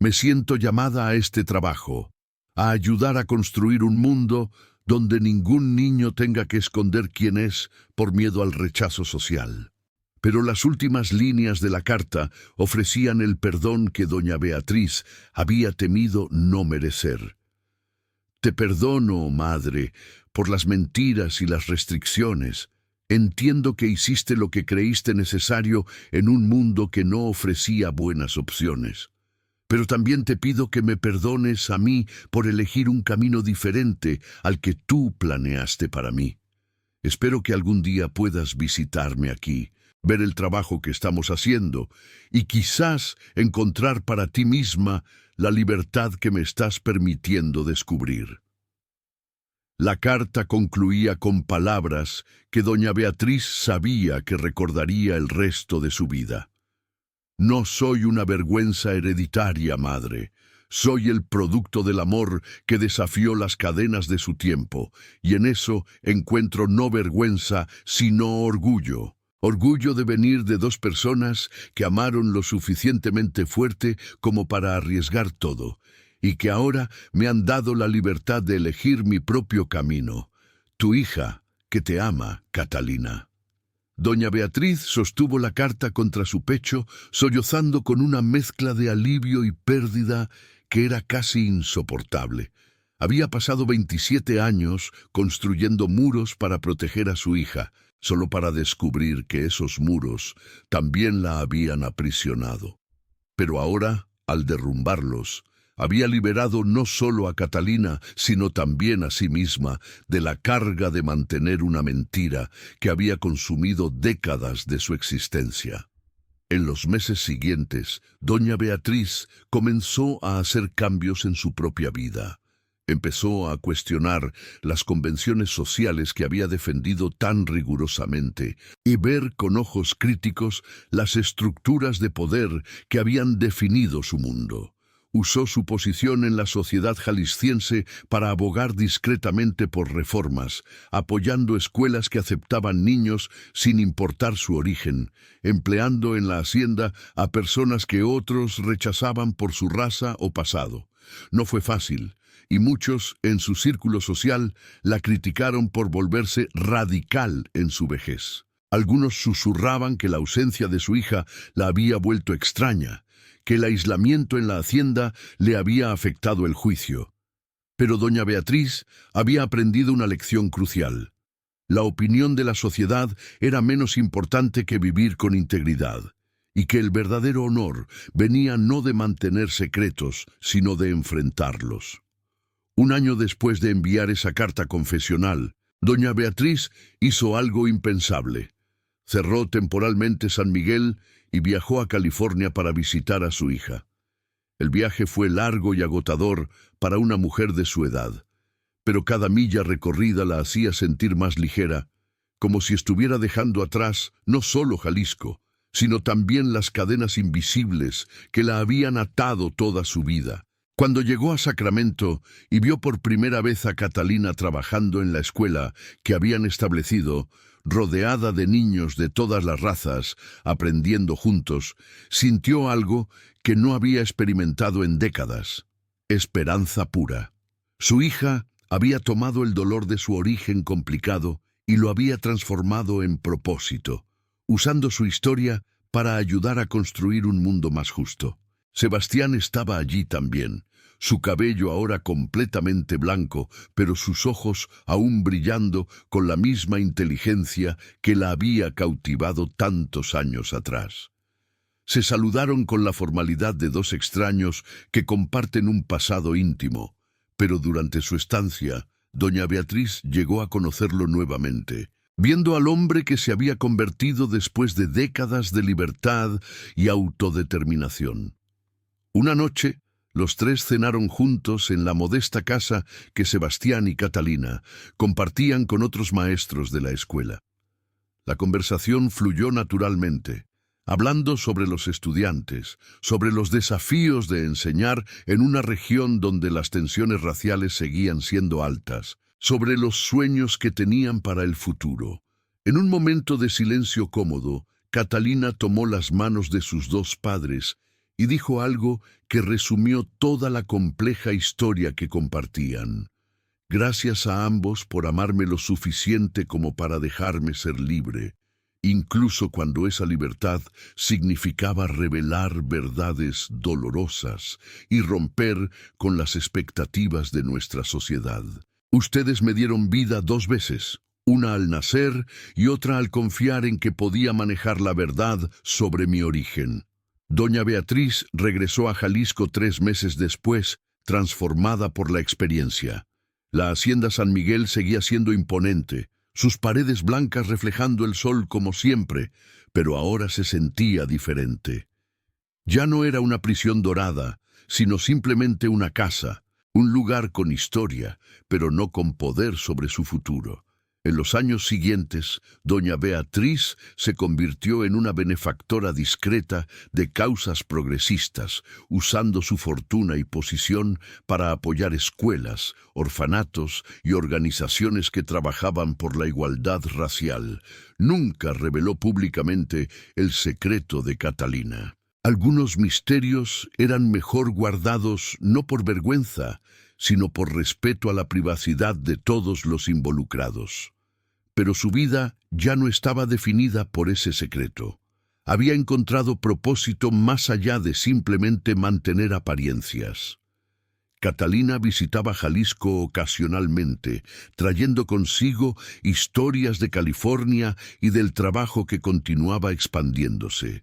Me siento llamada a este trabajo, a ayudar a construir un mundo donde ningún niño tenga que esconder quién es por miedo al rechazo social. Pero las últimas líneas de la carta ofrecían el perdón que doña Beatriz había temido no merecer. Te perdono, madre, por las mentiras y las restricciones. Entiendo que hiciste lo que creíste necesario en un mundo que no ofrecía buenas opciones. Pero también te pido que me perdones a mí por elegir un camino diferente al que tú planeaste para mí. Espero que algún día puedas visitarme aquí, ver el trabajo que estamos haciendo y quizás encontrar para ti misma la libertad que me estás permitiendo descubrir. La carta concluía con palabras que doña Beatriz sabía que recordaría el resto de su vida. No soy una vergüenza hereditaria, madre. Soy el producto del amor que desafió las cadenas de su tiempo, y en eso encuentro no vergüenza, sino orgullo. Orgullo de venir de dos personas que amaron lo suficientemente fuerte como para arriesgar todo, y que ahora me han dado la libertad de elegir mi propio camino. Tu hija, que te ama, Catalina. Doña Beatriz sostuvo la carta contra su pecho, sollozando con una mezcla de alivio y pérdida que era casi insoportable. Había pasado 27 años construyendo muros para proteger a su hija, solo para descubrir que esos muros también la habían aprisionado. Pero ahora, al derrumbarlos, había liberado no solo a Catalina, sino también a sí misma de la carga de mantener una mentira que había consumido décadas de su existencia. En los meses siguientes, doña Beatriz comenzó a hacer cambios en su propia vida. Empezó a cuestionar las convenciones sociales que había defendido tan rigurosamente y ver con ojos críticos las estructuras de poder que habían definido su mundo. Usó su posición en la sociedad jalisciense para abogar discretamente por reformas, apoyando escuelas que aceptaban niños sin importar su origen, empleando en la hacienda a personas que otros rechazaban por su raza o pasado. No fue fácil, y muchos, en su círculo social, la criticaron por volverse radical en su vejez. Algunos susurraban que la ausencia de su hija la había vuelto extraña, que el aislamiento en la hacienda le había afectado el juicio. Pero doña Beatriz había aprendido una lección crucial. La opinión de la sociedad era menos importante que vivir con integridad, y que el verdadero honor venía no de mantener secretos, sino de enfrentarlos. Un año después de enviar esa carta confesional, doña Beatriz hizo algo impensable. Cerró temporalmente San Miguel y viajó a California para visitar a su hija. El viaje fue largo y agotador para una mujer de su edad, pero cada milla recorrida la hacía sentir más ligera, como si estuviera dejando atrás no solo Jalisco, sino también las cadenas invisibles que la habían atado toda su vida. Cuando llegó a Sacramento y vio por primera vez a Catalina trabajando en la escuela que habían establecido, rodeada de niños de todas las razas, aprendiendo juntos, sintió algo que no había experimentado en décadas: esperanza pura. Su hija había tomado el dolor de su origen complicado y lo había transformado en propósito, usando su historia para ayudar a construir un mundo más justo. Sebastián estaba allí también, su cabello ahora completamente blanco, pero sus ojos aún brillando con la misma inteligencia que la había cautivado tantos años atrás. Se saludaron con la formalidad de dos extraños que comparten un pasado íntimo, pero durante su estancia, doña Beatriz llegó a conocerlo nuevamente, viendo al hombre que se había convertido después de décadas de libertad y autodeterminación. Una noche, los tres cenaron juntos en la modesta casa que Sebastián y Catalina compartían con otros maestros de la escuela. La conversación fluyó naturalmente, hablando sobre los estudiantes, sobre los desafíos de enseñar en una región donde las tensiones raciales seguían siendo altas, sobre los sueños que tenían para el futuro. En un momento de silencio cómodo, Catalina tomó las manos de sus dos padres y dijo algo que resumió toda la compleja historia que compartían. Gracias a ambos por amarme lo suficiente como para dejarme ser libre, incluso cuando esa libertad significaba revelar verdades dolorosas y romper con las expectativas de nuestra sociedad. Ustedes me dieron vida dos veces, una al nacer y otra al confiar en que podía manejar la verdad sobre mi origen. Doña Beatriz regresó a Jalisco 3 meses después, transformada por la experiencia. La hacienda San Miguel seguía siendo imponente, sus paredes blancas reflejando el sol como siempre, pero ahora se sentía diferente. Ya no era una prisión dorada, sino simplemente una casa, un lugar con historia, pero no con poder sobre su futuro. En los años siguientes, doña Beatriz se convirtió en una benefactora discreta de causas progresistas, usando su fortuna y posición para apoyar escuelas, orfanatos y organizaciones que trabajaban por la igualdad racial. Nunca reveló públicamente el secreto de Catalina. Algunos misterios eran mejor guardados no por vergüenza, sino por respeto a la privacidad de todos los involucrados. Pero su vida ya no estaba definida por ese secreto. Había encontrado propósito más allá de simplemente mantener apariencias. Catalina visitaba Jalisco ocasionalmente, trayendo consigo historias de California y del trabajo que continuaba expandiéndose.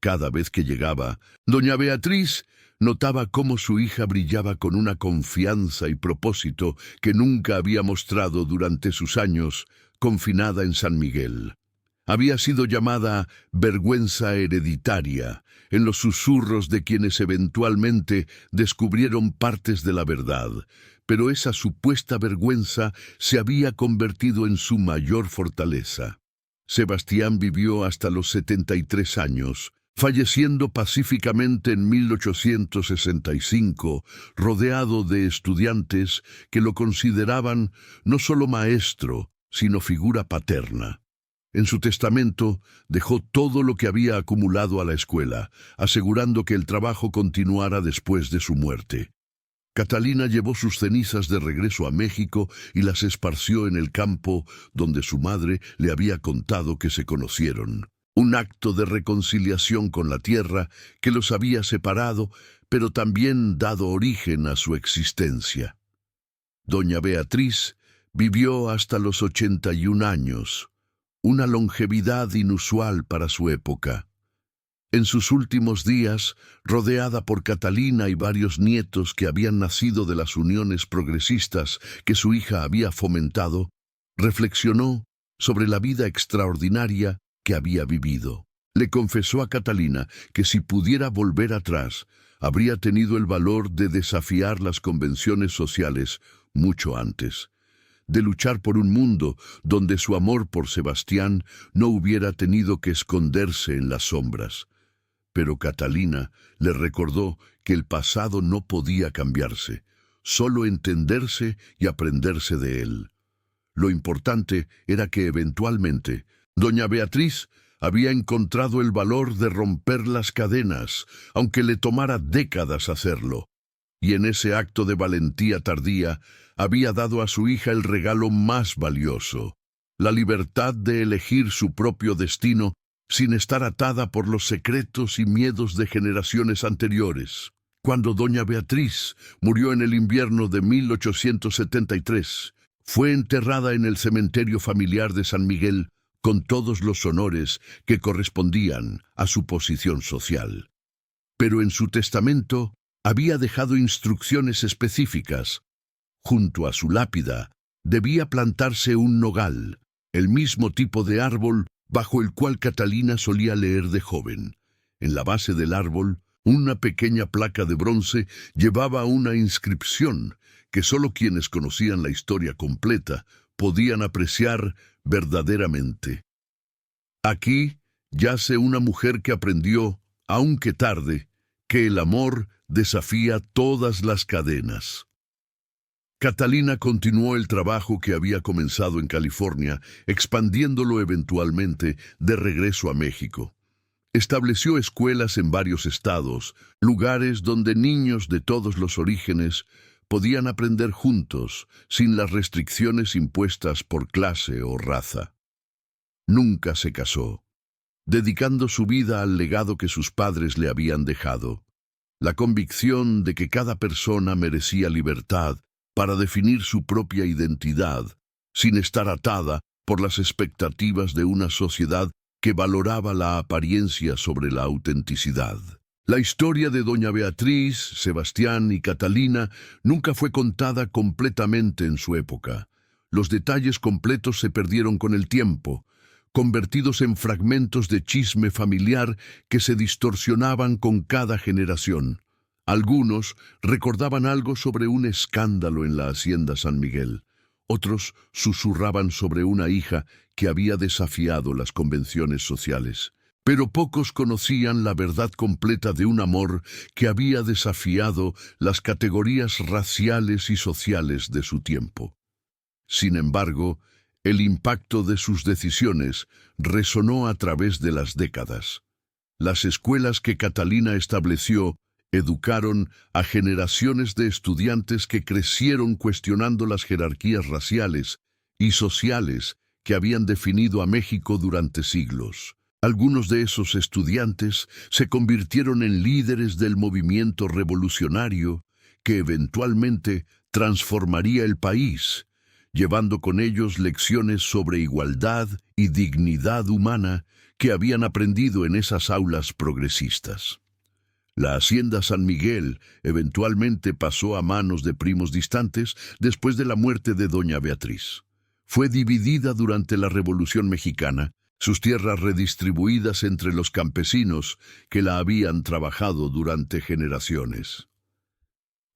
Cada vez que llegaba, doña Beatriz notaba cómo su hija brillaba con una confianza y propósito que nunca había mostrado durante sus años confinada en San Miguel. Había sido llamada vergüenza hereditaria en los susurros de quienes eventualmente descubrieron partes de la verdad, pero esa supuesta vergüenza se había convertido en su mayor fortaleza. Sebastián vivió hasta los 73 años, falleciendo pacíficamente en 1865, rodeado de estudiantes que lo consideraban no solo maestro, sino figura paterna. En su testamento dejó todo lo que había acumulado a la escuela, asegurando que el trabajo continuara después de su muerte. Catalina llevó sus cenizas de regreso a México y las esparció en el campo donde su madre le había contado que se conocieron. Un acto de reconciliación con la tierra que los había separado, pero también dado origen a su existencia. Doña Beatriz vivió hasta los 81 años, una longevidad inusual para su época. En sus últimos días, rodeada por Catalina y varios nietos que habían nacido de las uniones progresistas que su hija había fomentado, reflexionó sobre la vida extraordinaria que había vivido. Le confesó a Catalina que si pudiera volver atrás, habría tenido el valor de desafiar las convenciones sociales mucho antes, de luchar por un mundo donde su amor por Sebastián no hubiera tenido que esconderse en las sombras. Pero Catalina le recordó que el pasado no podía cambiarse, solo entenderse y aprenderse de él. Lo importante era que eventualmente doña Beatriz había encontrado el valor de romper las cadenas, aunque le tomara décadas hacerlo. Y en ese acto de valentía tardía había dado a su hija el regalo más valioso, la libertad de elegir su propio destino sin estar atada por los secretos y miedos de generaciones anteriores. Cuando doña Beatriz murió en el invierno de 1873, fue enterrada en el cementerio familiar de San Miguel con todos los honores que correspondían a su posición social. Pero en su testamento había dejado instrucciones específicas. Junto a su lápida debía plantarse un nogal, el mismo tipo de árbol bajo el cual Catalina solía leer de joven. En la base del árbol, una pequeña placa de bronce llevaba una inscripción que solo quienes conocían la historia completa podían apreciar verdaderamente. Aquí yace una mujer que aprendió, aunque tarde, que el amor desafía todas las cadenas. Catalina continuó el trabajo que había comenzado en California, expandiéndolo eventualmente de regreso a México. Estableció escuelas en varios estados, lugares donde niños de todos los orígenes podían aprender juntos, sin las restricciones impuestas por clase o raza. Nunca se casó, dedicando su vida al legado que sus padres le habían dejado, la convicción de que cada persona merecía libertad para definir su propia identidad, sin estar atada por las expectativas de una sociedad que valoraba la apariencia sobre la autenticidad. La historia de doña Beatriz, Sebastián y Catalina nunca fue contada completamente en su época. Los detalles completos se perdieron con el tiempo, convertidos en fragmentos de chisme familiar que se distorsionaban con cada generación. Algunos recordaban algo sobre un escándalo en la hacienda San Miguel. Otros susurraban sobre una hija que había desafiado las convenciones sociales. Pero pocos conocían la verdad completa de un amor que había desafiado las categorías raciales y sociales de su tiempo. Sin embargo, el impacto de sus decisiones resonó a través de las décadas. Las escuelas que Catalina estableció educaron a generaciones de estudiantes que crecieron cuestionando las jerarquías raciales y sociales que habían definido a México durante siglos. Algunos de esos estudiantes se convirtieron en líderes del movimiento revolucionario que eventualmente transformaría el país, llevando con ellos lecciones sobre igualdad y dignidad humana que habían aprendido en esas aulas progresistas. La hacienda San Miguel eventualmente pasó a manos de primos distantes después de la muerte de doña Beatriz. Fue dividida durante la Revolución Mexicana, sus tierras redistribuidas entre los campesinos que la habían trabajado durante generaciones.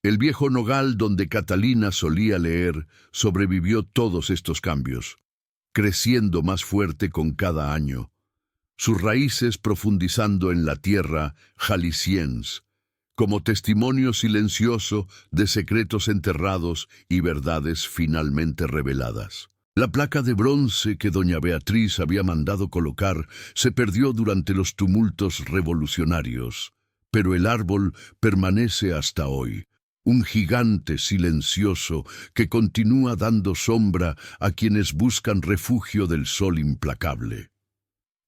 El viejo nogal donde Catalina solía leer sobrevivió todos estos cambios, creciendo más fuerte con cada año. sus raíces profundizando en la tierra jalisciense, como testimonio silencioso de secretos enterrados y verdades finalmente reveladas. La placa de bronce que doña Beatriz había mandado colocar se perdió durante los tumultos revolucionarios, pero el árbol permanece hasta hoy, un gigante silencioso que continúa dando sombra a quienes buscan refugio del sol implacable.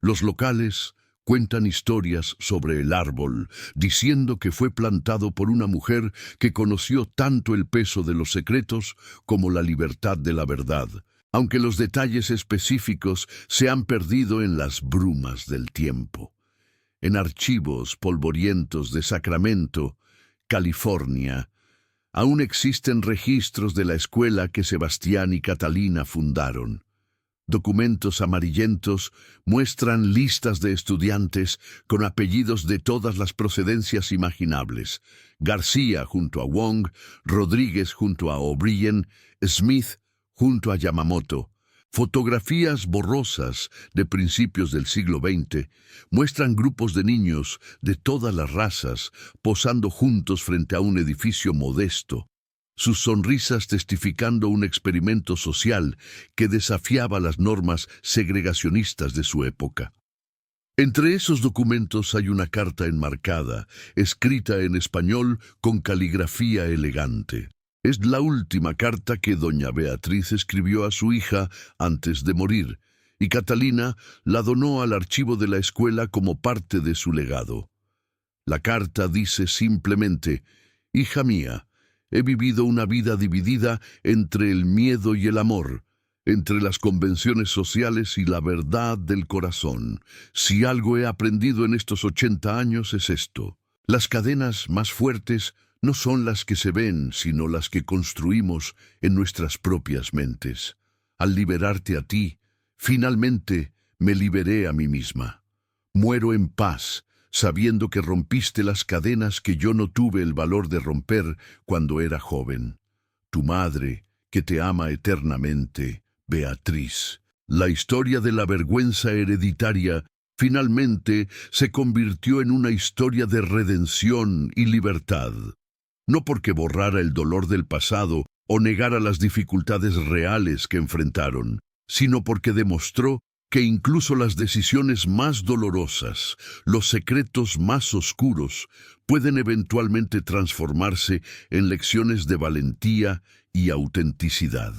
Los locales cuentan historias sobre el árbol, diciendo que fue plantado por una mujer que conoció tanto el peso de los secretos como la libertad de la verdad, aunque los detalles específicos se han perdido en las brumas del tiempo. En archivos polvorientos de Sacramento, California, aún existen registros de la escuela que Sebastián y Catalina fundaron. Documentos amarillentos muestran listas de estudiantes con apellidos de todas las procedencias imaginables: García junto a Wong, Rodríguez junto a O'Brien, Smith junto a Yamamoto. Fotografías borrosas de principios del siglo XX muestran grupos de niños de todas las razas posando juntos frente a un edificio modesto, sus sonrisas testificando un experimento social que desafiaba las normas segregacionistas de su época. Entre esos documentos hay una carta enmarcada, escrita en español con caligrafía elegante. Es la última carta que doña Beatriz escribió a su hija antes de morir, y Catalina la donó al archivo de la escuela como parte de su legado. La carta dice simplemente: «Hija mía, he vivido una vida dividida entre el miedo y el amor, entre las convenciones sociales y la verdad del corazón. Si algo he aprendido en estos 80 años es esto: las cadenas más fuertes no son las que se ven, sino las que construimos en nuestras propias mentes. Al liberarte a ti, finalmente me liberé a mí misma. Muero en paz, sabiendo que rompiste las cadenas que yo no tuve el valor de romper cuando era joven. Tu madre, que te ama eternamente, Beatriz». La historia de la vergüenza hereditaria finalmente se convirtió en una historia de redención y libertad. No porque borrara el dolor del pasado o negara las dificultades reales que enfrentaron, sino porque demostró que incluso las decisiones más dolorosas, los secretos más oscuros, pueden eventualmente transformarse en lecciones de valentía y autenticidad.